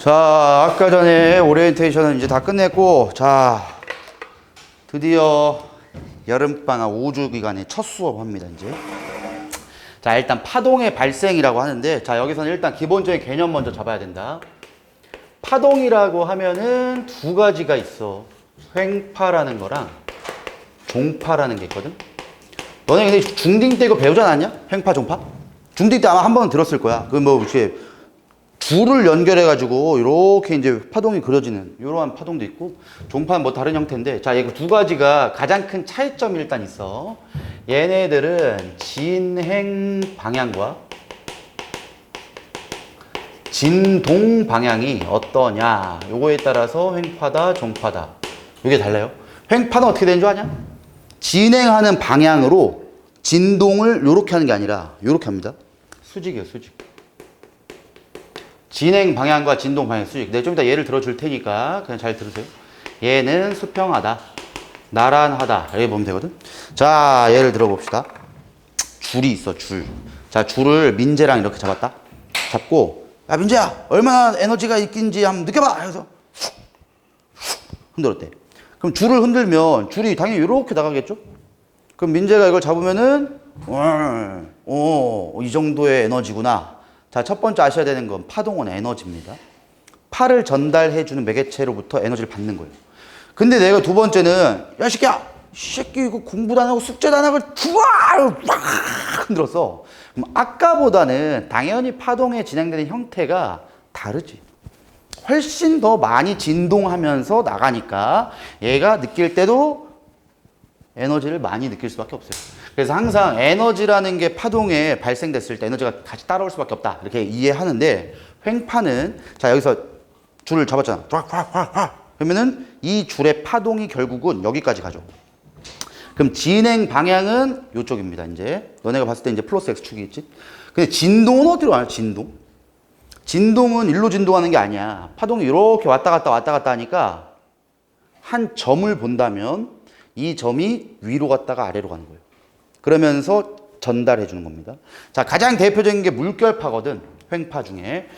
자, 아까 전에 오리엔테이션은 이제 다 끝냈고, 자, 드디어 여름방학 5주 기간의 첫 수업합니다, 이제. 자, 일단 파동의 발생이라고 하는데, 자, 여기서는 일단 기본적인 개념 먼저 잡아야 된다. 파동이라고 하면은 두 가지가 있어. 횡파라는 거랑 종파라는 게 있거든. 너네 근데 중딩 때 이거 배우지 않았냐? 횡파, 종파? 중딩 때 아마 한 번은 들었을 거야. 그 뭐, 이렇게 줄을 연결해가지고 이렇게 이제 파동이 그려지는 이러한 파동도 있고, 종파는 뭐 다른 형태인데, 자, 이 두 가지가 가장 큰 차이점이 일단 있어. 얘네들은 진행 방향과 진동 방향이 어떠냐, 요거에 따라서 횡파다, 종파다, 요게 달라요. 횡파는 어떻게 되는 줄 아냐? 진행하는 방향으로 진동을 요렇게 하는 게 아니라 요렇게 합니다. 수직이에요, 수직. 진행 방향과 진동 방향 수직. 내가 좀 이따 예를 들어줄 테니까 그냥 잘 들으세요. 얘는 수평하다, 나란하다, 이렇게 보면 되거든. 자, 예를 들어봅시다. 줄이 있어, 줄. 자, 줄을 민재랑 이렇게 잡았다. 잡고, 야, 민재야, 얼마나 에너지가 있긴지 한번 느껴봐! 해서 흔들었대. 그럼 줄을 흔들면 줄이 당연히 이렇게 나가겠죠? 그럼 민재가 이걸 잡으면은, 이 정도의 에너지구나. 자, 첫 번째 아셔야 되는 건 파동은 에너지입니다. 파를 전달해주는 매개체로부터 에너지를 받는 거예요. 근데 내가 두 번째는, 야, 새끼야! 이 새끼 이거 공부도 안 하고 숙제도 안 하고 막 흔들었어. 그럼 아까보다는 당연히 파동에 진행되는 형태가 다르지. 훨씬 더 많이 진동하면서 나가니까 얘가 느낄 때도 에너지를 많이 느낄 수밖에 없어요. 그래서 항상 에너지라는 게 파동에 발생됐을 때 에너지가 같이 따라올 수밖에 없다, 이렇게 이해하는데, 횡파는, 자, 여기서 줄을 잡았잖아. 그러면은 이 줄의 파동이 결국은 여기까지 가죠. 그럼 진행 방향은 이쪽입니다. 이제 너네가 봤을 때 이제 플러스 X축이 있지. 근데 진동은 어디로 가냐? 진동은 일로 진동하는 게 아니야. 파동이 이렇게 왔다 갔다 하니까 한 점을 본다면 이 점이 위로 갔다가 아래로 가는 거예요. 그러면서 전달해 주는 겁니다. 자, 가장 대표적인 게 물결파거든. 횡파 중에.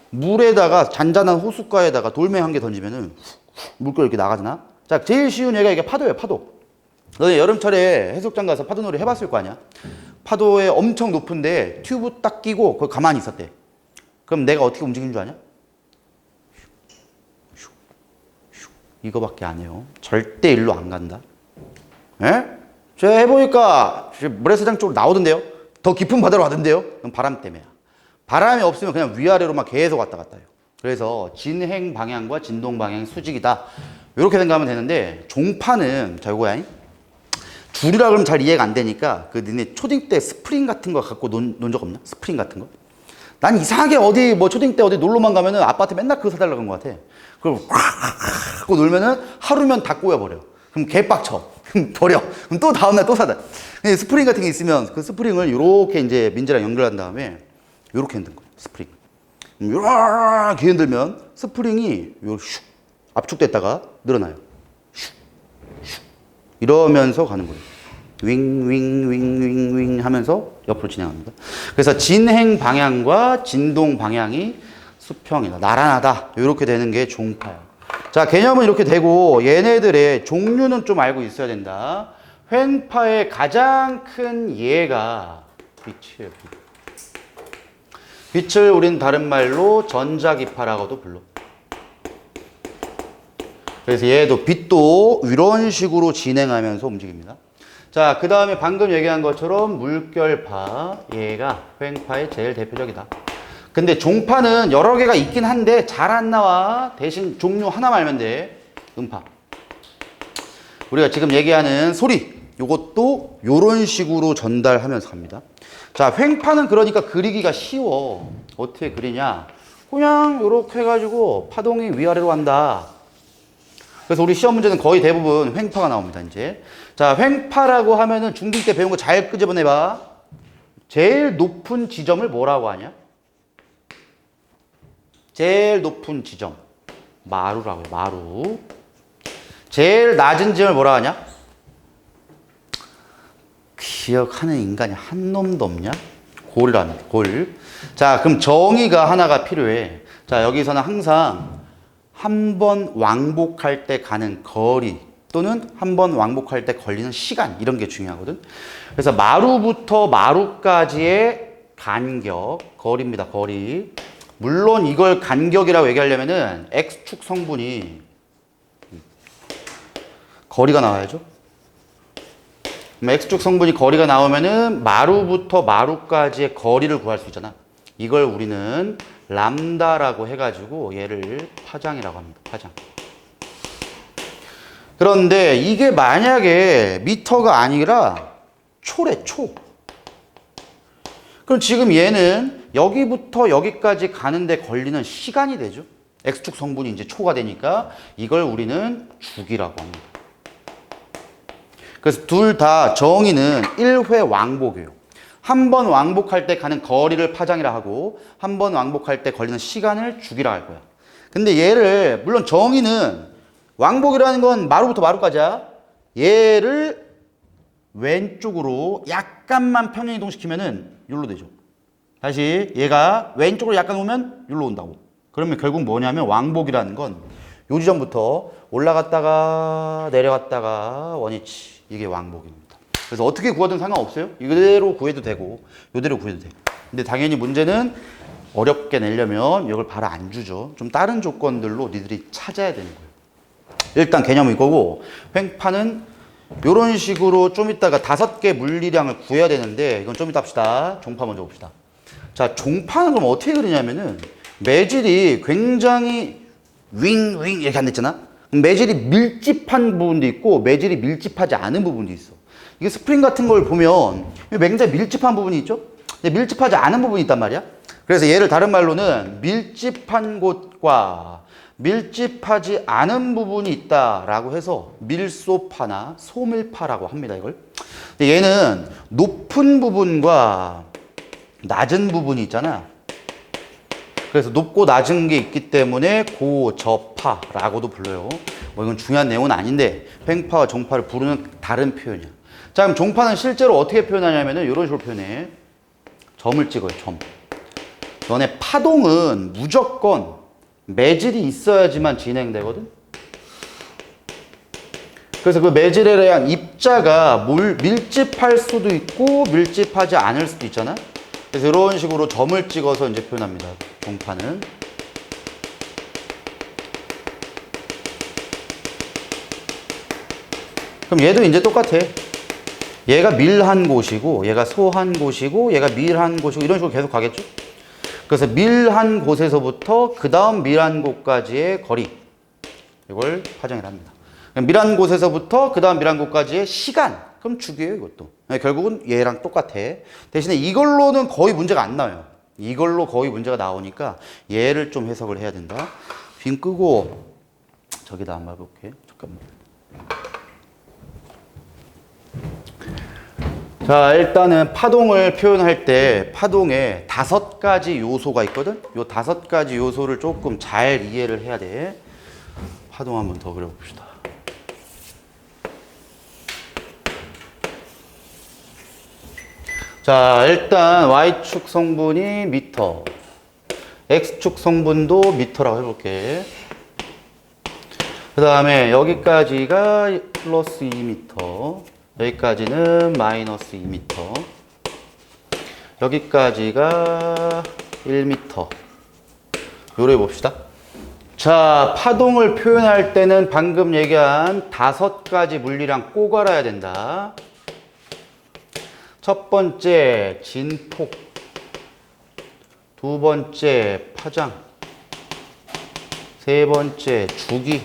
물에다가 잔잔한 호숫가에다가 돌멩이 한 개 던지면은 물결 이렇게 나가잖아. 자, 제일 쉬운 얘가 이게 파도예요, 파도. 너네 여름철에 해수욕장 가서 파도놀이 해봤을 거 아니야? 파도에 엄청 높은데 튜브 딱 끼고 거기 가만히 있었대. 그럼 내가 어떻게 움직이는 줄 아냐? 이거밖에 안 해요. 절대 일로 안 간다. 예? 제가 해보니까 모래사장 쪽으로 나오던데요? 더 깊은 바다로 가던데요? 그럼 바람 때문에야. 바람이 없으면 그냥 위아래로 막 계속 왔다 갔다 해요. 그래서 진행 방향과 진동 방향이 수직이다, 이렇게 생각하면 되는데, 종파는, 자, 요거야. 줄이라 그러면 잘 이해가 안 되니까, 그 니네 초딩 때 스프링 같은 거 갖고 논 적 없나? 스프링 같은 거? 난 이상하게 어디 뭐 초딩 때 어디 놀러만 가면은 아빠한테 맨날 그거 사달라고 한 것 같아. 그걸 꽉 하고 놀면은 하루면 다 꼬여버려. 그럼 개빡쳐. 그럼 버려. 그럼 또 다음날 또 사다. 근데 스프링 같은 게 있으면 그 스프링을 이렇게 이제 민재랑 연결한 다음에 이렇게 흔든 거예요. 스프링. 이렇게 흔들면 스프링이 요 슉 압축됐다가 늘어나요. 슉 슉 이러면서 가는 거예요. 윙 하면서 옆으로 진행합니다. 그래서 진행 방향과 진동 방향이 수평이다, 나란하다, 이렇게 되는 게 종파야. 자, 개념은 이렇게 되고, 얘네들의 종류는 좀 알고 있어야 된다. 횡파의 가장 큰 예가 빛이에요. 빛을 우린 다른 말로 전자기파라고도 불러. 그래서 얘도 빛도 이런 식으로 진행하면서 움직입니다. 자, 그 다음에 방금 얘기한 것처럼 물결파, 얘가 횡파의 제일 대표적이다. 근데 종파는 여러 개가 있긴 한데 잘 안 나와. 대신 종류 하나만 알면 돼. 음파. 우리가 지금 얘기하는 소리, 요것도 요런 식으로 전달하면서 갑니다. 자, 횡파는 그러니까 그리기가 쉬워. 어떻게 그리냐? 그냥 요렇게 해가지고 파동이 위아래로 간다. 그래서 우리 시험 문제는 거의 대부분 횡파가 나옵니다, 이제. 자, 횡파라고 하면은 중딩 때 배운 거 잘 끄집어내봐. 제일 높은 지점을 뭐라고 하냐? 제일 높은 지점. 마루라고 해요, 마루. 제일 낮은 지점을 뭐라 하냐? 기억하는 인간이 한 놈도 없냐? 골이랍니다, 골. 자, 그럼 정의가 하나가 필요해. 자, 여기서는 항상 한 번 왕복할 때 가는 거리 또는 한 번 왕복할 때 걸리는 시간 이런 게 중요하거든. 그래서 마루부터 마루까지의 간격, 거리입니다. 거리. 물론 이걸 간격이라고 얘기하려면은 X축 성분이 거리가 나와야죠. X축 성분이 거리가 나오면은 마루부터 마루까지의 거리를 구할 수 있잖아. 이걸 우리는 람다라고 해가지고 얘를 파장이라고 합니다. 파장. 그런데 이게 만약에 미터가 아니라 초래, 초. 그럼 지금 얘는 여기부터 여기까지 가는데 걸리는 시간이 되죠. X축 성분이 이제 초가 되니까 이걸 우리는 주기라고 합니다. 그래서 둘 다 정의는 1회 왕복이에요. 한 번 왕복할 때 가는 거리를 파장이라 하고 한 번 왕복할 때 걸리는 시간을 주기라 할 거야. 근데 얘를 물론 정의는 왕복이라는 건 마루부터 마루까지야. 얘를 왼쪽으로 약간만 평행 이동시키면은 여기로 되죠. 다시 얘가 왼쪽으로 약간 오면 여기로 온다고. 그러면 결국 뭐냐면 왕복이라는 건 요 지점부터 올라갔다가 내려갔다가 원위치. 이게 왕복입니다. 그래서 어떻게 구하든 상관없어요. 이대로 구해도 되고 이대로 구해도 돼. 근데 당연히 문제는 어렵게 내려면 이걸 바로 안 주죠. 좀 다른 조건들로 니들이 찾아야 되는 거예요. 일단 개념은 이거고 횡파는 이런 식으로 좀 이따가 5개 물리량을 구해야 되는데 이건 좀 이따 합시다. 종파 먼저 봅시다. 자, 종파는 그럼 어떻게 그리냐면은 매질이 굉장히 윙 이렇게 안 됐잖아. 매질이 밀집한 부분도 있고 매질이 밀집하지 않은 부분도 있어. 이게 스프링 같은 걸 보면 굉장히 밀집한 부분이 있죠. 근데 밀집하지 않은 부분이 있단 말이야. 그래서 얘를 다른 말로는 밀집한 곳과 밀집하지 않은 부분이 있다라고 해서 밀소파나 소밀파라고 합니다. 이걸. 근데 얘는 높은 부분과 낮은 부분이 있잖아. 그래서 높고 낮은 게 있기 때문에 고저파라고도 불러요. 뭐 이건 중요한 내용은 아닌데 횡파와 종파를 부르는 다른 표현이야. 자, 그럼 종파는 실제로 어떻게 표현하냐면은 이런 식으로 표현해. 점을 찍어요. 점. 너네 파동은 무조건 매질이 있어야지만 진행되거든. 그래서 그 매질에 대한 입자가 밀집할 수도 있고 밀집하지 않을 수도 있잖아. 그래서 이런 식으로 점을 찍어서 이제 표현합니다. 종파는. 그럼 얘도 이제 똑같아. 얘가 밀한 곳이고, 얘가 소한 곳이고, 얘가 밀한 곳이고, 이런 식으로 계속 가겠죠? 그래서 밀한 곳에서부터 그 다음 밀한 곳까지의 거리. 이걸 파장이라 합니다. 밀한 곳에서부터 그 다음 밀한 곳까지의 시간. 그럼 주기예요, 이것도. 결국은 얘랑 똑같아. 대신에 이걸로는 거의 문제가 안 나와요. 이걸로 거의 문제가 나오니까 얘를 좀 해석을 해야 된다. 빔 끄고 저기다 한번 해볼게. 잠깐만. 자, 일단은 파동을 표현할 때 파동에 5가지 요소가 있거든. 요 5가지 요소를 조금 잘 이해를 해야 돼. 파동 한번 더 그려봅시다. 자, 일단 Y축 성분이 미터, X축 성분도 미터라고 해볼게. 그 다음에 여기까지가 플러스 2m, 여기까지는 마이너스 2m, 여기까지가 1m. 요래 봅시다. 자, 파동을 표현할 때는 방금 얘기한 5가지 물리량 꼭 알아야 된다. 첫 번째 진폭, 두 번째 파장, 세 번째 주기,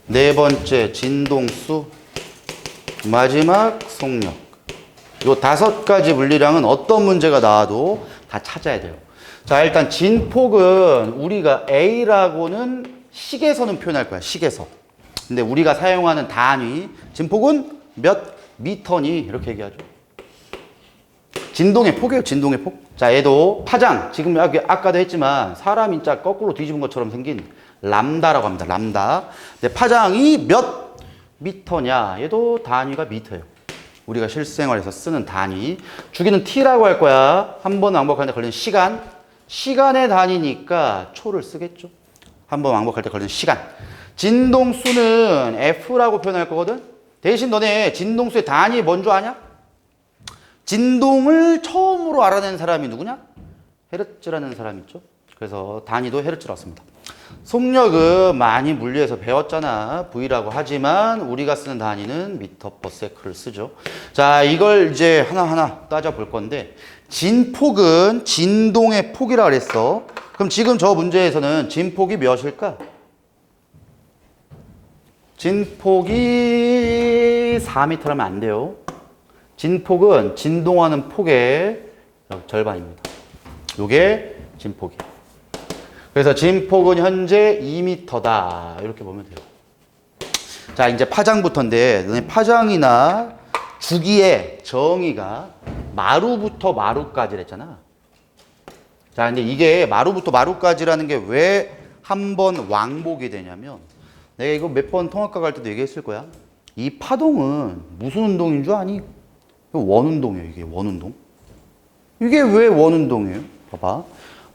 네 번째 진동수, 마지막 속력. 요 5가지 물리량은 어떤 문제가 나와도 다 찾아야 돼요. 자, 일단 진폭은 우리가 A라고는 식에서는 표현할 거야. 식에서. 근데 우리가 사용하는 단위, 진폭은 몇 미터니 이렇게 얘기하죠. 진동의 폭이에요. 진동의 폭. 자, 얘도 파장. 지금 아까도 했지만 사람 인자 거꾸로 뒤집은 것처럼 생긴 람다라고 합니다. 람다. 근데 파장이 몇 미터냐? 얘도 단위가 미터예요. 우리가 실생활에서 쓰는 단위. 주기는 t라고 할 거야. 한 번 왕복하는데 걸리는 시간. 시간의 단위니까 초를 쓰겠죠. 한 번 왕복할 때 걸리는 시간. 진동수는 F라고 표현할 거거든. 대신 너네 진동수의 단위 뭔 줄 아냐? 진동을 처음으로 알아낸 사람이 누구냐? 헤르츠라는 사람이 있죠. 그래서 단위도 헤르츠라고 씁니다. 속력은 많이 물리에서 배웠잖아. V라고 하지만 우리가 쓰는 단위는 미터 퍼 세크를 쓰죠. 자, 이걸 이제 하나하나 따져볼 건데 진폭은 진동의 폭이라고 그랬어. 그럼 지금 저 문제에서는 진폭이 몇일까? 진폭이 4m라면 안 돼요. 진폭은 진동하는 폭의 절반입니다. 요게 진폭이. 그래서 진폭은 현재 2m다. 이렇게 보면 돼요. 자, 이제 파장부터인데, 너네 파장이나 주기의 정의가 마루부터 마루까지랬잖아. 자, 근데 이게 마루부터 마루까지라는 게 왜 한 번 왕복이 되냐면, 내가 이거 몇 번 통합과 갈 때도 얘기했을 거야. 이 파동은 무슨 운동인 줄 아니? 원운동이에요, 이게 원운동. 이게 왜 원운동이에요? 봐봐.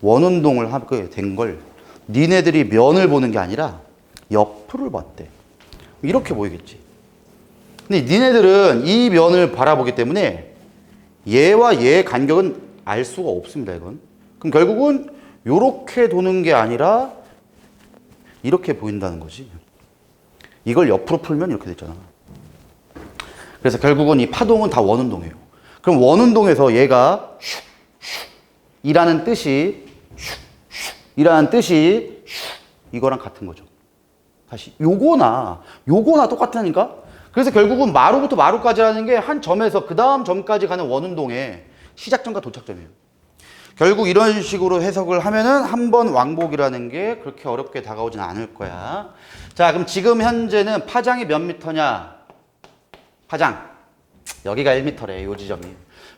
원운동을 하게 된 걸 니네들이 면을 보는 게 아니라 옆을 봤대. 이렇게 보이겠지. 근데 니네들은 이 면을 바라보기 때문에 얘와 얘의 간격은 알 수가 없습니다, 이건. 그럼 결국은 이렇게 도는 게 아니라 이렇게 보인다는 거지. 이걸 옆으로 풀면 이렇게 됐잖아. 그래서 결국은 이 파동은 다 원운동이에요. 그럼 원운동에서 얘가 이라는 뜻이 이거랑 같은 거죠. 다시 요거나 똑같다니까. 그래서 결국은 마루부터 마루까지라는 게 한 점에서 그 다음 점까지 가는 원운동의 시작점과 도착점이에요. 결국 이런 식으로 해석을 하면은 한 번 왕복이라는 게 그렇게 어렵게 다가오진 않을 거야. 자, 그럼 지금 현재는 파장이 몇 미터냐? 파장. 여기가 1m래, 요 지점이.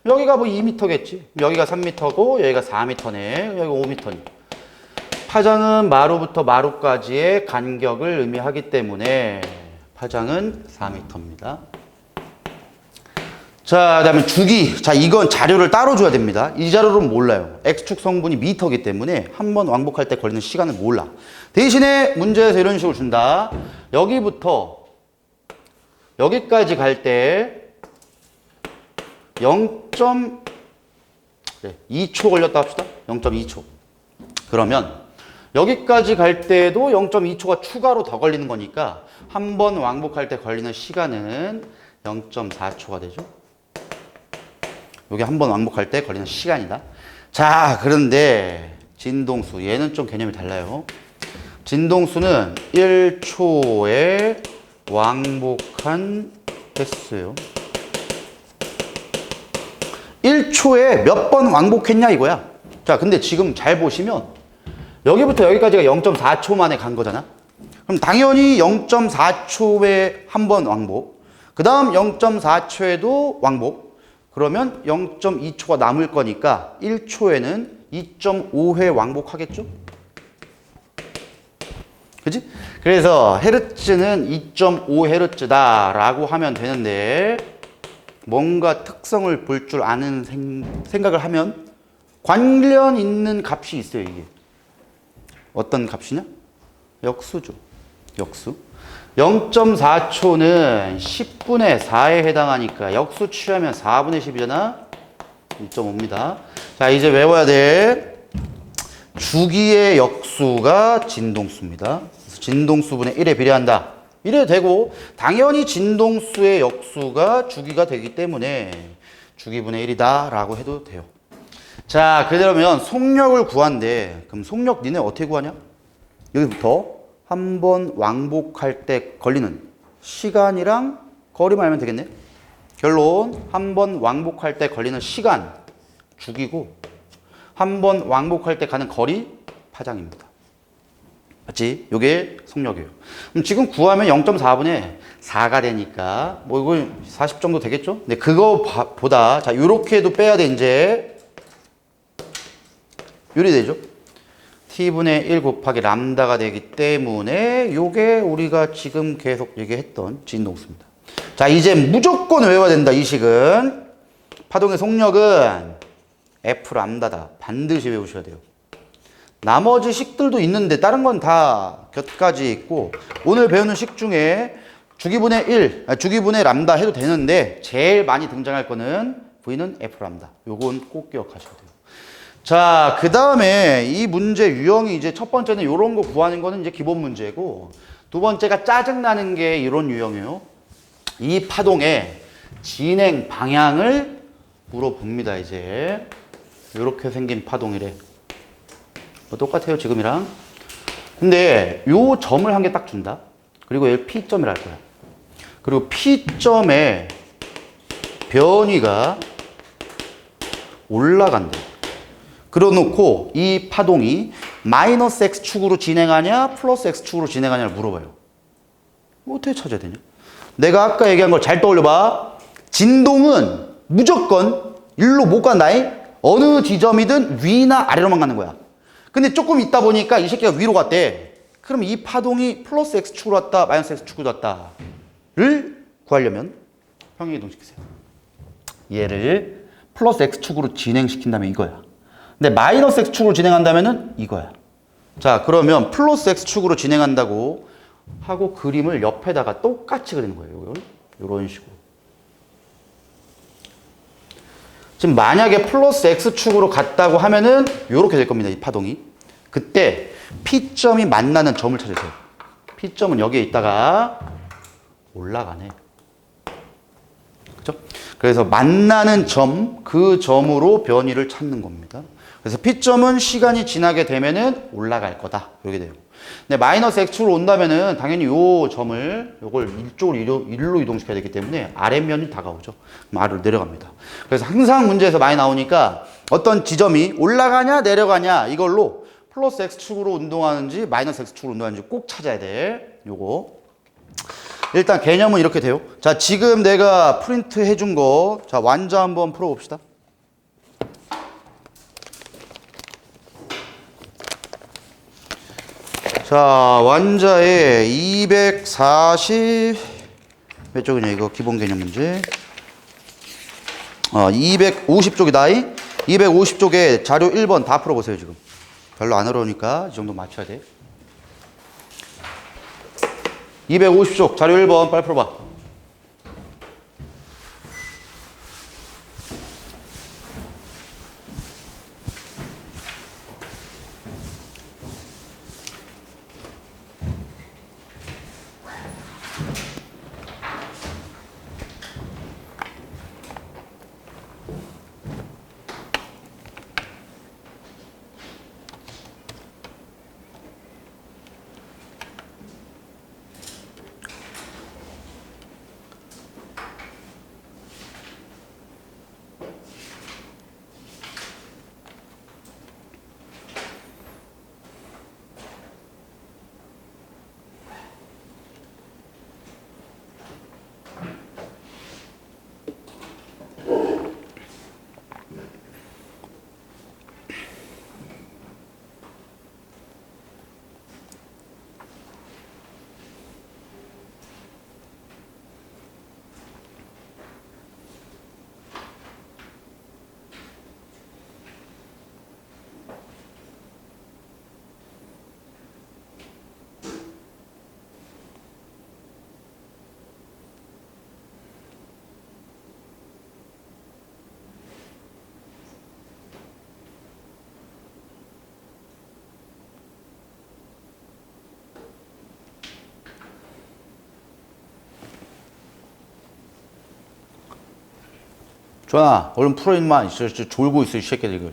여기가 뭐 2m겠지. 여기가 3m고 여기가 4m네. 여기가 5m니. 파장은 마루부터 마루까지의 간격을 의미하기 때문에 파장은 4m입니다. 자, 그다음에 주기. 자, 이건 자료를 따로 줘야 됩니다. 이 자료는 몰라요. X축 성분이 미터이기 때문에 한 번 왕복할 때 걸리는 시간을 몰라. 대신에 문제에서 이런 식으로 준다. 여기부터 여기까지 갈 때 0.2초 걸렸다 합시다. 0.2초. 그러면 여기까지 갈 때도 0.2초가 추가로 더 걸리는 거니까 한 번 왕복할 때 걸리는 시간은 0.4초가 되죠. 이게 한 번 왕복할 때 걸리는 시간이다. 자, 그런데 진동수. 얘는 좀 개념이 달라요. 진동수는 1초에 왕복한 횟수예요. 1초에 몇 번 왕복했냐 이거야. 자, 근데 지금 잘 보시면 여기부터 여기까지가 0.4초 만에 간 거잖아. 그럼 당연히 0.4초에 한 번 왕복, 그 다음 0.4초에도 왕복, 그러면 0.2초가 남을 거니까 1초에는 2.5회 왕복하겠죠? 그치? 그래서 헤르츠는 2.5헤르츠다 라고 하면 되는데, 뭔가 특성을 볼 줄 아는 생각을 하면 관련 있는 값이 있어요, 이게. 어떤 값이냐? 역수죠. 역수. 0.4초는 10분의 4에 해당하니까 역수 취하면 4분의 10이잖아? 2.5입니다. 자, 이제 외워야 돼. 주기의 역수가 진동수입니다. 그래서 진동수분의 1에 비례한다. 이래도 되고, 당연히 진동수의 역수가 주기가 되기 때문에 주기분의 1이다 라고 해도 돼요. 자, 그러면 속력을 구한대. 그럼 속력 니네 어떻게 구하냐? 여기부터 한 번 왕복할 때 걸리는 시간이랑 거리만 알면 되겠네. 결론, 한 번 왕복할 때 걸리는 시간 주기고, 한 번 왕복할 때 가는 거리 파장입니다. 맞지? 요게 속력이에요. 그럼 지금 구하면 0.4분의 4가 되니까 뭐 이거 40 정도 되겠죠? 근데 그거보다 자, 요렇게도 빼야 돼. 이제 요리 되죠? t분의 1 곱하기 람다가 되기 때문에 요게 우리가 지금 계속 얘기했던 진동수입니다. 자, 이제 무조건 외워야 된다, 이 식은. 파동의 속력은 F 람다다. 반드시 외우셔야 돼요. 나머지 식들도 있는데 다른 건 다 곁가지 있고, 오늘 배우는 식 중에 주기분의 1, 주기분의 람다 해도 되는데 제일 많이 등장할 거는 V는 F 람다. 요건 꼭 기억하셔야 돼요. 자, 그 다음에 이 문제 유형이 이제 첫 번째는 이런 거 구하는 거는 이제 기본 문제고, 두 번째가 짜증나는 게 이런 유형이에요. 이 파동의 진행 방향을 물어봅니다, 이제. 이렇게 생긴 파동이래. 똑같아요, 지금이랑. 근데 요 점을 한 개 딱 준다. 그리고 얘를 P점이라 할 거야. 그리고 P점에 변위가 올라간대. 그러놓고 이 파동이 마이너스 X축으로 진행하냐, 플러스 X축으로 진행하냐를 물어봐요. 어떻게 찾아야 되냐? 내가 아까 얘기한 걸 잘 떠올려봐. 진동은 무조건 일로 못 간다잉. 어느 지점이든 위나 아래로만 가는 거야. 근데 조금 있다 보니까 이 새끼가 위로 갔대. 그럼 이 파동이 플러스 X축으로 왔다, 마이너스 X축으로 왔다를 구하려면 평행 이동시키세요. 얘를 플러스 X축으로 진행시킨다면 이거야. 근데 마이너스 X축으로 진행한다면은 이거야. 자, 그러면 플러스 X축으로 진행한다고 하고 그림을 옆에다가 똑같이 그리는 거예요. 이런 식으로. 지금 만약에 플러스 X축으로 갔다고 하면은 이렇게 될 겁니다. 이 파동이. 그때 P점이 만나는 점을 찾으세요. P점은 여기에 있다가 올라가네. 그죠? 그래서 만나는 점, 그 점으로 변위를 찾는 겁니다. 그래서 P점은 시간이 지나게 되면은 올라갈 거다. 이렇게 돼요. 근데 마이너스 X축으로 온다면은 당연히 요 점을, 요걸 이쪽으로 일로 이동시켜야 되기 때문에 아랫면이 다가오죠. 그럼 아래로 내려갑니다. 그래서 항상 문제에서 많이 나오니까 어떤 지점이 올라가냐, 내려가냐, 이걸로 플러스 X축으로 운동하는지 마이너스 X축으로 운동하는지 꼭 찾아야 돼. 요거. 일단 개념은 이렇게 돼요. 자, 지금 내가 프린트 해준 거, 자, 완자 한번 풀어봅시다. 자, 완자에 240, 몇 쪽이냐, 이거 기본 개념 문제. 250쪽이다. 250쪽에 자료 1번 다 풀어보세요, 지금. 별로 안 어려우니까 이 정도 맞춰야 돼. 250쪽 자료 1번 빨리 풀어봐. 조아, 얼른 풀어 임마. 졸고 있어 이 새끼들 이거.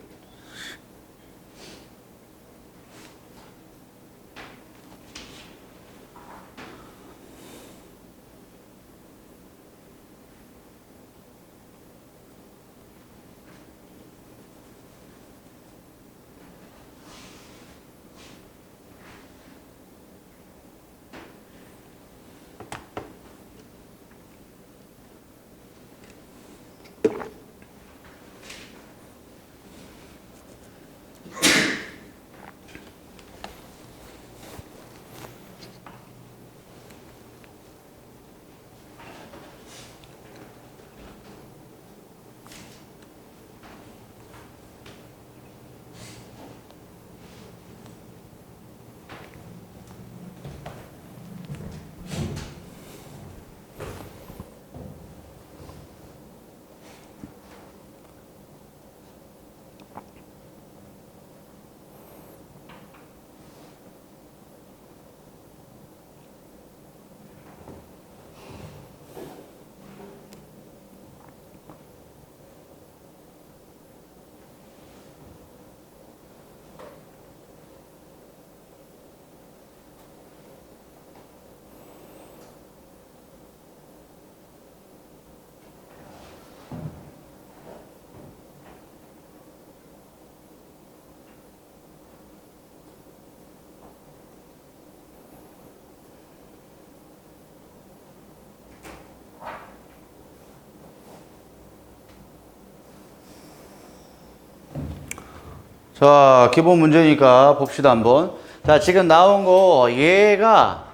자, 기본 문제니까 봅시다, 한번. 자, 지금 나온 거, 얘가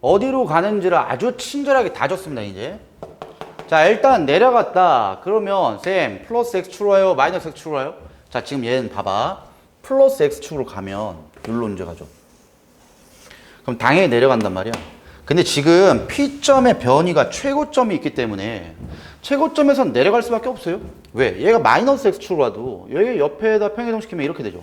어디로 가는지를 아주 친절하게 다 줬습니다, 이제. 자, 일단 내려갔다. 그러면, 쌤, 플러스 X축으로 와요? 마이너스 X축으로 와요? 자, 지금 얘는 봐봐. 플러스 X축으로 가면, 여기로 이제 가죠. 그럼 당연히 내려간단 말이야. 근데 지금 P점의 변이가 최고점이 있기 때문에 최고점에선 내려갈 수밖에 없어요. 왜? 얘가 마이너스 X축으로 와도 여기 옆에다 평이동시키면 이렇게 되죠.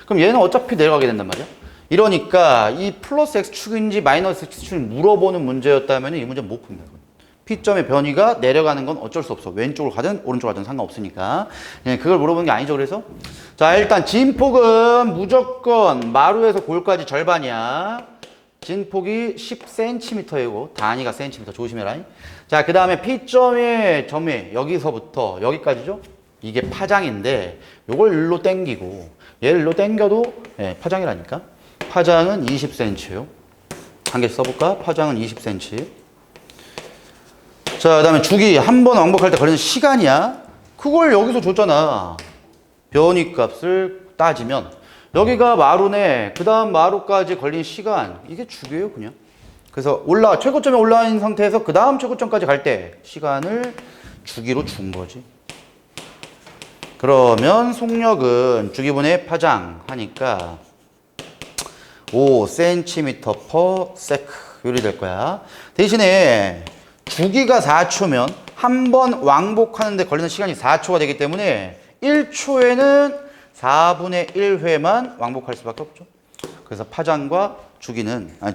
그럼 얘는 어차피 내려가게 된단 말이야. 이러니까 이 플러스 X축인지 마이너스 X축인지 물어보는 문제였다면 이 문제는 못 푼다. P점의 변이가 내려가는 건 어쩔 수 없어. 왼쪽으로 가든 오른쪽으로 가든 상관없으니까. 그냥 그걸 물어보는 게 아니죠. 그래서 자, 일단 진폭은 무조건 마루에서 골까지 절반이야. 진폭이 10cm이고 단위가 cm 조심해라. 자, 그 다음에 P점의 점이 여기서부터 여기까지죠. 이게 파장인데 요걸 일로 당기고 얘를 일로 당겨도 파장이라니까. 파장은 20cm요. 한 개씩 써볼까? 파장은 20cm. 자, 그 다음에 주기 한 번 왕복할 때 걸리는 시간이야. 그걸 여기서 줬잖아. 변이 값을 따지면 여기가 마루네. 그 다음 마루까지 걸린 시간. 이게 주기예요, 그냥. 그래서 최고점에 올라와 있는 상태에서 그 다음 최고점까지 갈 때 시간을 주기로 준 거지. 그러면 속력은 주기분의 파장 하니까 5cm/s 요리 될 거야. 대신에 주기가 4초면 한 번 왕복하는데 걸리는 시간이 4초가 되기 때문에 1초에는 4분의 1회만 왕복할 수밖에 없죠. 그래서 파장과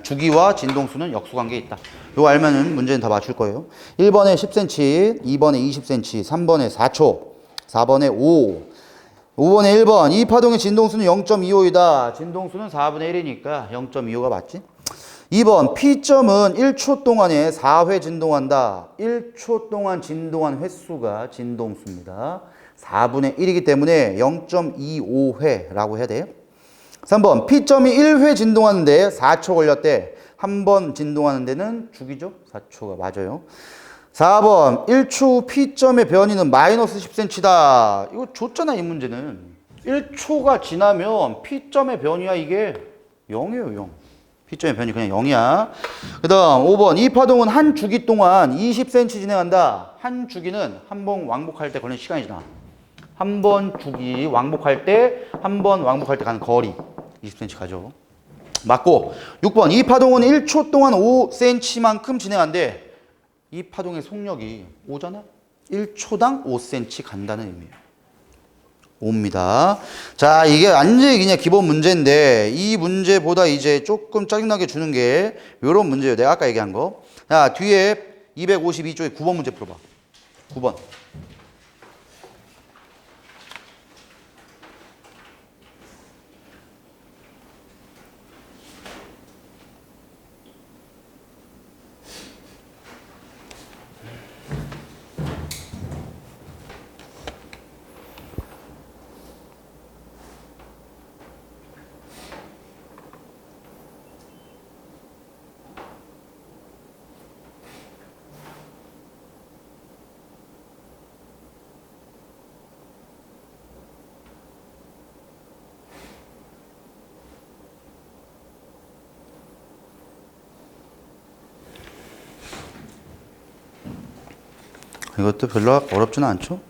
주기와 진동수는 역수관계에 있다. 이거 알면은 문제는 다 맞출 거예요. 1번에 10cm, 2번에 20cm, 3번에 4초, 4번에 5, 5번에 1번. 이 파동의 진동수는 0.25이다. 진동수는 4분의 1이니까 0.25가 맞지? 2번, P점은 1초 동안에 4회 진동한다. 1초 동안 진동한 횟수가 진동수입니다. 4분의 1이기 때문에 0.25회라고 해야 돼요. 3번, P점이 1회 진동하는데 4초 걸렸대. 한 번 진동하는 데는 주기죠? 4초가 맞아요. 4번, 1초 후 P점의 변이는 마이너스 10cm다. 이거 줬잖아, 이 문제는. 1초가 지나면 P점의 변이야, 이게 0이에요, 0. P점의 변이 그냥 0이야. 그 다음 5번, 이 파동은 한 주기 동안 20cm 진행한다. 한 주기는 한 번 왕복할 때 걸리는 시간이잖아. 한 번 주기 왕복할 때, 한 번 왕복할 때 가는 거리 20cm 가죠. 맞고 6번, 이 파동은 1초 동안 5cm만큼 진행한대. 이 파동의 속력이 5잖아. 1초당 5cm 간다는 의미예요. 5입니다. 자, 이게 완전히 그냥 기본 문제인데 이 문제보다 이제 조금 짜증나게 주는 게 이런 문제예요. 내가 아까 얘기한 거. 자, 뒤에 252쪽에 9번 문제 풀어봐. 9번. 이것도 별로 어렵지는 않죠?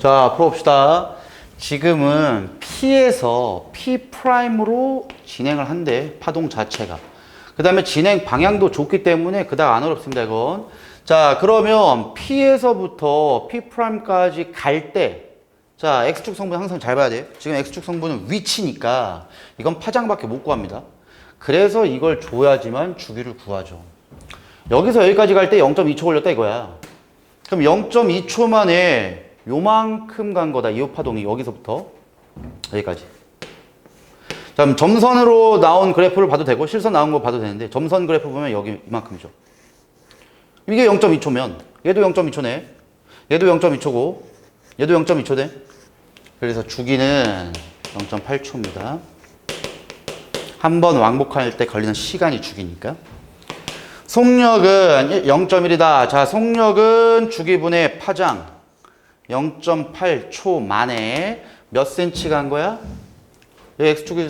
자, 풀어봅시다. 지금은 P에서 P'으로 진행을 한대, 파동 자체가. 그 다음에 진행 방향도 좋기 때문에 그닥 안 어렵습니다, 이건. 자, 그러면 P에서부터 P'까지 갈 때, 자, X축 성분 항상 잘 봐야 돼. 지금 X축 성분은 위치니까 이건 파장밖에 못 구합니다. 그래서 이걸 줘야지만 주기를 구하죠. 여기서 여기까지 갈 때 0.2초 걸렸다 이거야. 그럼 0.2초 만에 요만큼 간 거다. 이 파동이 여기서부터 여기까지. 자, 그럼 점선으로 나온 그래프를 봐도 되고 실선 나온 거 봐도 되는데 점선 그래프 보면 여기 이만큼이죠. 이게 0.2초면 얘도 0.2초네. 얘도 0.2초고 얘도 0.2초네. 그래서 주기는 0.8초입니다. 한 번 왕복할 때 걸리는 시간이 주기니까. 속력은 0.1이다. 자, 속력은 주기분의 파장 0.8초 만에 몇 cm가 한 거야? 여기 x축이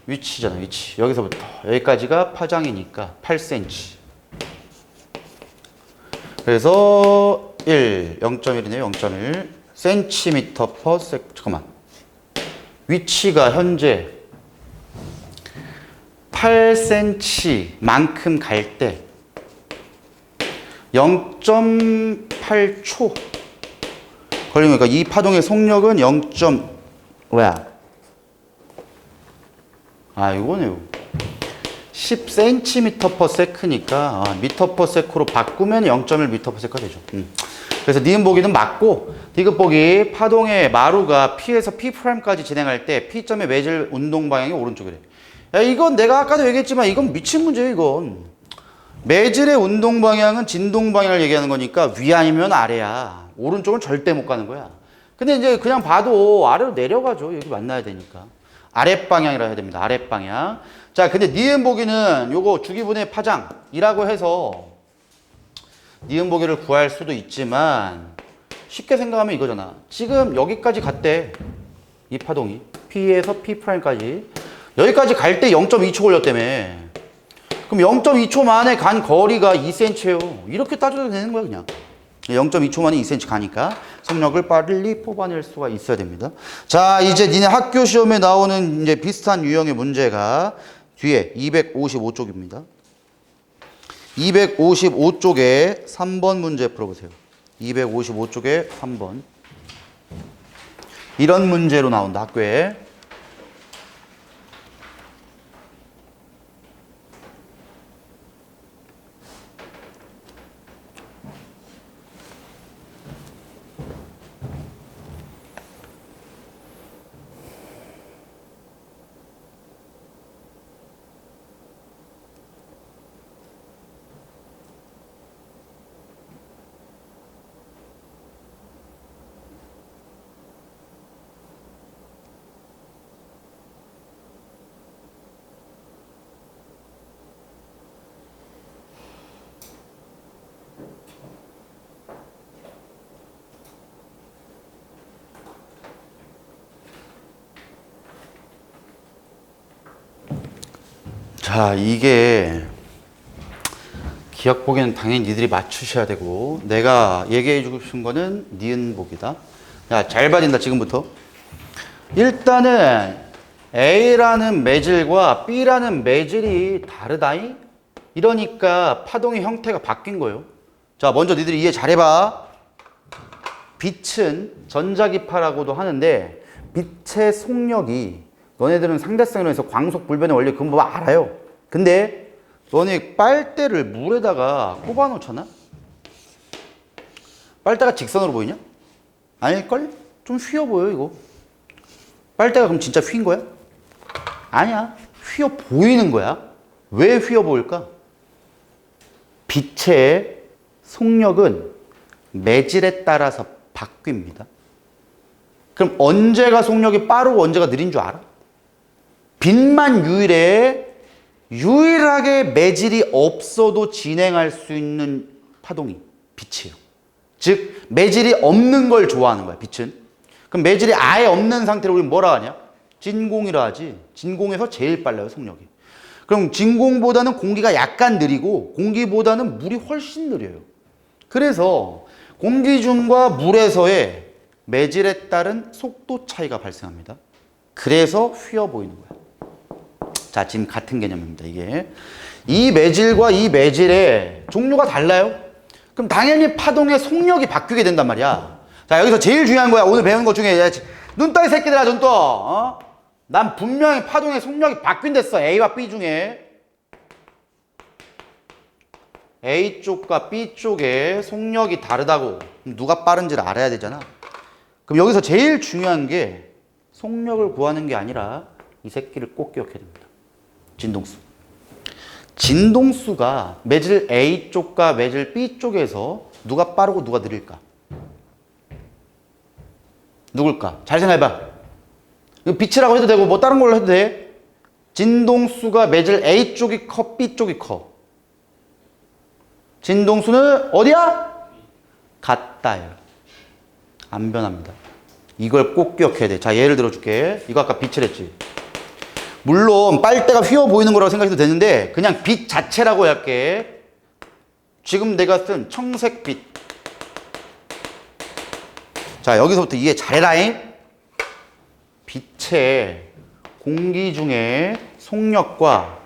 위치잖아, 위치. 여기서부터 여기까지가 파장이니까 8cm. 그래서 0.1이네요. 0.1 cm per sec. 잠깐만. 위치가 현재 8cm만큼 갈 때 0.8초 걸리니까 이 파동의 속력은 0. 뭐야? 아, 이거네요. 10cm per sec니까 미터 per sec로 바꾸면 0.1 미터 per sec가 되죠. 그래서 니은 보기는 맞고, 디귿 보기 파동의 마루가 P에서 P'까지 진행할 때 P점의 매질 운동 방향이 오른쪽이래. 야, 이건 내가 아까도 얘기했지만 이건 미친 문제예요, 이건. 매질의 운동 방향은 진동 방향을 얘기하는 거니까 위 아니면 아래야. 오른쪽은 절대 못 가는 거야. 근데 이제 그냥 봐도 아래로 내려가죠. 여기 만나야 되니까. 아랫방향이라 해야 됩니다. 아랫방향. 자, 근데 니은 보기는 요거 주기분의 파장이라고 해서 니은 보기를 구할 수도 있지만 쉽게 생각하면 이거잖아. 지금 여기까지 갔대. 이 파동이. P에서 P'까지. 여기까지 갈 때 0.2초 걸렸다며. 그럼 0.2초 만에 간 거리가 2cm예요. 이렇게 따져도 되는 거야, 그냥. 0.2초 만에 2cm 가니까 속력을 빨리 뽑아낼 수가 있어야 됩니다. 자, 이제 니네 학교 시험에 나오는 이제 비슷한 유형의 문제가 뒤에 255쪽입니다. 255쪽에 3번 문제 풀어보세요. 255쪽에 3번. 이런 문제로 나온다, 학교에. 자, 이게 기억 보기는 당연히 니들이 맞추셔야 되고, 내가 얘기해 주고 싶은 거는 니은 보기다. 야, 잘 봐진다, 지금부터. 일단은 A라는 매질과 B라는 매질이 다르다잉? 이러니까 파동의 형태가 바뀐 거예요. 자, 먼저 니들이 이해 잘해봐. 빛은 전자기파라고도 하는데 빛의 속력이, 너네들은 상대성으로 해서 광속 불변의 원리 그건 뭐 알아요. 근데 너네 빨대를 물에다가 꼽아 놓잖아? 빨대가 직선으로 보이냐? 아닐걸? 좀 휘어 보여, 이거. 빨대가 그럼 진짜 휜 거야? 아니야. 휘어 보이는 거야. 왜 휘어 보일까? 빛의 속력은 매질에 따라서 바뀝니다. 그럼 언제가 속력이 빠르고 언제가 느린 줄 알아? 빛만 유일하게 매질이 없어도 진행할 수 있는 파동이 빛이에요. 즉 매질이 없는 걸 좋아하는 거야, 빛은. 그럼 매질이 아예 없는 상태로 우리 뭐라 하냐? 진공이라 하지. 진공에서 제일 빨라요, 속력이. 그럼 진공보다는 공기가 약간 느리고 공기보다는 물이 훨씬 느려요. 그래서 공기 중과 물에서의 매질에 따른 속도 차이가 발생합니다. 그래서 휘어 보이는 거야. 자, 지금 같은 개념입니다, 이게. 이 매질과 이 매질의 종류가 달라요. 그럼 당연히 파동의 속력이 바뀌게 된단 말이야. 자, 여기서 제일 중요한 거야. 오늘 배운 것 중에. 눈 떠, 이 새끼들아, 눈 떠. 난 분명히 파동의 속력이 바뀐댔어. A와 B 중에. A 쪽과 B 쪽의 속력이 다르다고. 그럼 누가 빠른지를 알아야 되잖아. 그럼 여기서 제일 중요한 게 속력을 구하는 게 아니라 이 새끼를 꼭 기억해야 됩니다. 진동수. 진동수가 매질 A 쪽과 매질 B 쪽에서 누가 빠르고 누가 느릴까? 누굴까? 잘 생각해봐. 이거 빛이라고 해도 되고 뭐 다른 걸로 해도 돼. 진동수가 매질 A 쪽이 커, B 쪽이 커? 진동수는 어디야? 같다요. 안 변합니다. 이걸 꼭 기억해야 돼. 자, 예를 들어줄게. 이거 아까 빛을 했지. 물론 빨대가 휘어 보이는 거라고 생각해도 되는데 그냥 빛 자체라고 할게. 지금 내가 쓴 청색빛. 자, 여기서부터 이해 잘해라잉. 빛의 공기 중에 속력과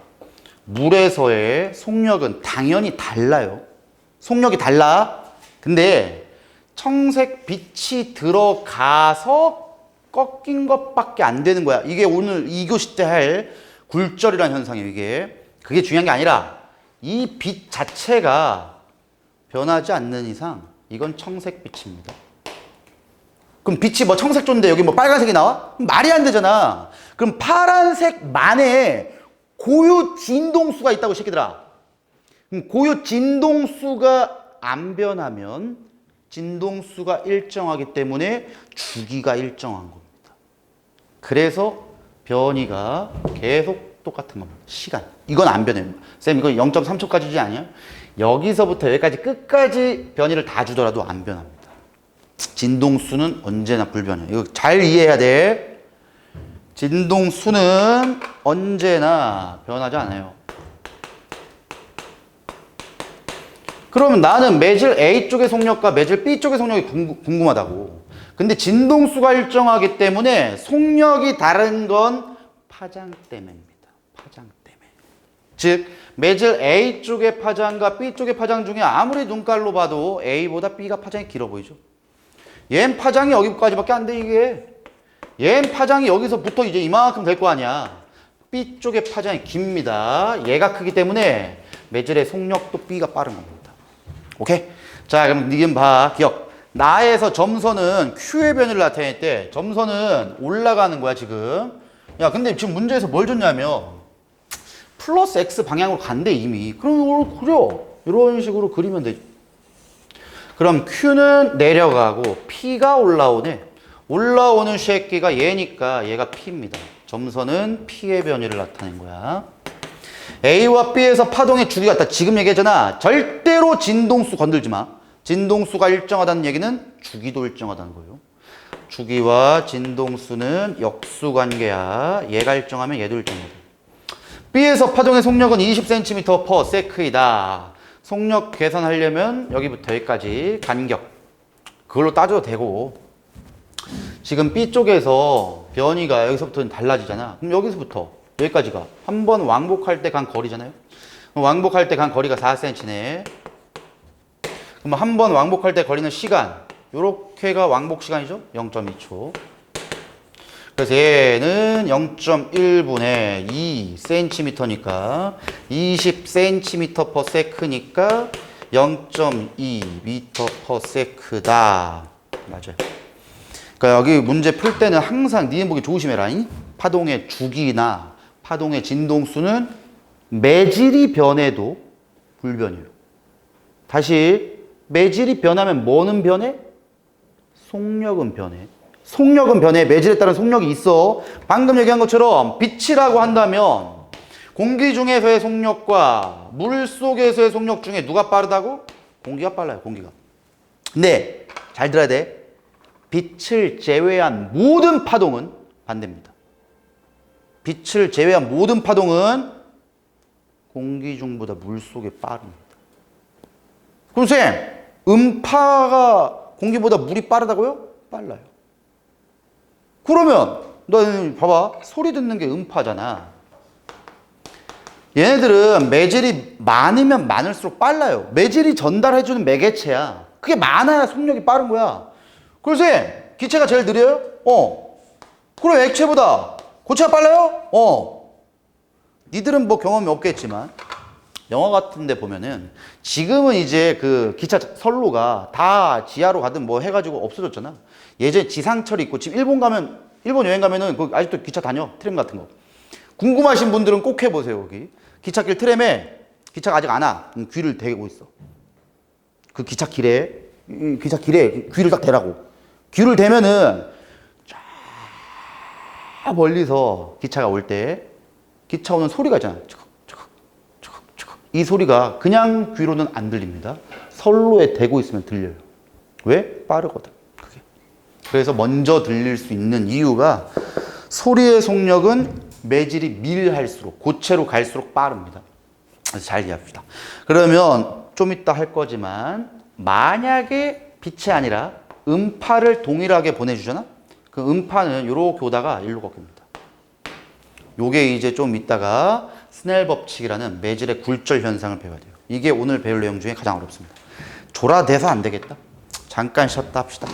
물에서의 속력은 당연히 달라요. 속력이 달라. 근데 청색 빛이 들어가서 꺾인 것밖에 안 되는 거야. 이게 오늘 2교시 때 할 굴절이라는 현상이에요. 이게. 그게 중요한 게 아니라 이 빛 자체가 변하지 않는 이상 이건 청색 빛입니다. 그럼 빛이 뭐 청색 줬는데 여기 뭐 빨간색이 나와? 말이 안 되잖아. 그럼 파란색만의 고유 진동수가 있다고, 새끼들아. 그럼 고유 진동수가 안 변하면 진동수가 일정하기 때문에 주기가 일정한 겁니다. 그래서 변이가 계속 똑같은 겁니다. 시간. 이건 안 변해요. 쌤, 이거 0.3초까지지 아니야? 여기서부터 여기까지 끝까지 변이를 다 주더라도 안 변합니다. 진동수는 언제나 불변해요. 이거 잘 이해해야 돼. 진동수는 언제나 변하지 않아요. 그러면 나는 매질 A 쪽의 속력과 매질 B 쪽의 속력이 궁금하다고. 근데 진동수가 일정하기 때문에 속력이 다른 건 파장 때문입니다. 파장 때문에. 즉 매질 A 쪽의 파장과 B 쪽의 파장 중에 아무리 눈깔로 봐도 A보다 B가 파장이 길어 보이죠. 얘는 파장이 여기까지밖에 안 돼, 이게. 얘는 파장이 여기서부터 이제 이만큼 될 거 아니야. B 쪽의 파장이 깁니다. 얘가 크기 때문에 매질의 속력도 B가 빠른 겁니다. 오케이? 자, 그럼 니은 봐. 기억. 나에서 점선은 Q의 변이를 나타낼 때 점선은 올라가는 거야, 지금. 야, 근데 지금 문제에서 뭘 줬냐면 플러스 X 방향으로 간대, 이미. 그럼 이걸 그려. 이런 식으로 그리면 되지. 그럼 Q는 내려가고 P가 올라오네. 올라오는 새끼가 얘니까 얘가 P입니다. 점선은 P의 변이를 나타낸 거야. A와 B에서 파동의 주기가 있다. 지금 얘기했잖아. 절대로 진동수 건들지 마. 진동수가 일정하다는 얘기는 주기도 일정하다는 거예요. 주기와 진동수는 역수관계야. 얘가 일정하면 얘도 일정하다. B에서 파동의 속력은 20cm/s이다. 속력 계산하려면 여기부터 여기까지 간격. 그걸로 따져도 되고. 지금 B 쪽에서 변이가 여기서부터는 달라지잖아. 그럼 여기서부터 여기까지가 한 번 왕복할 때 간 거리잖아요. 왕복할 때 간 거리가 4cm네. 그럼 한 번 왕복할 때 걸리는 시간, 요렇게가 왕복 시간이죠. 0.2초. 그래서 얘는 0.1분의 2cm니까 20cm/s니까 0.2m/s다. 맞아요. 그러니까 여기 문제 풀 때는 항상 니은 보기 조심해라. 파동의 주기나 파동의 진동수는 매질이 변해도 불변이에요. 다시 매질이 변하면 뭐는 변해? 속력은 변해. 속력은 변해. 매질에 따른 속력이 있어. 방금 얘기한 것처럼 빛이라고 한다면 공기 중에서의 속력과 물 속에서의 속력 중에 누가 빠르다고? 공기가 빨라요. 공기가. 근데 잘 들어야 돼. 빛을 제외한 모든 파동은 반대입니다. 빛을 제외한 모든 파동은 공기 중보다 물 속에 빠릅니다. 그럼 쌤, 음파가 공기보다 물이 빠르다고요? 빨라요. 그러면 너 봐봐. 소리 듣는 게 음파잖아. 얘네들은 매질이 많으면 많을수록 빨라요. 매질이 전달해주는 매개체야. 그게 많아야 속력이 빠른 거야. 그래서 기체가 제일 느려요? 그럼 액체보다 고체가 빨라요? 니들은 뭐 경험이 없겠지만 영화 같은 데 보면은 지금은 이제 그 기차 선로가 다 지하로 가든 뭐 해가지고 없어졌잖아. 예전에 지상철이 있고 지금 일본 여행 가면은 그 아직도 기차 다녀. 트램 같은 거. 궁금하신 분들은 꼭 해보세요. 거기 기찻길 트램에 기차가 아직 안 와. 귀를 대고 있어. 그 기찻길에 귀를 딱 대라고. 귀를 대면은 멀리서 기차가 올 때 기차 오는 소리가 있잖아. 이 소리가 그냥 귀로는 안 들립니다. 선로에 대고 있으면 들려요. 왜? 빠르거든. 그게. 그래서 먼저 들릴 수 있는 이유가 소리의 속력은 매질이 밀할수록 고체로 갈수록 빠릅니다. 그래서 잘 이해합시다. 그러면 좀 이따 할 거지만 만약에 빛이 아니라 음파를 동일하게 보내주잖아? 그 음파는 이렇게 오다가 일로 꺾입니다. 요게 이제 좀 이따가 스넬 법칙이라는 매질의 굴절 현상을 배워야 돼요. 이게 오늘 배울 내용 중에 가장 어렵습니다. 졸아대서 안 되겠다. 잠깐 쉬었다 합시다.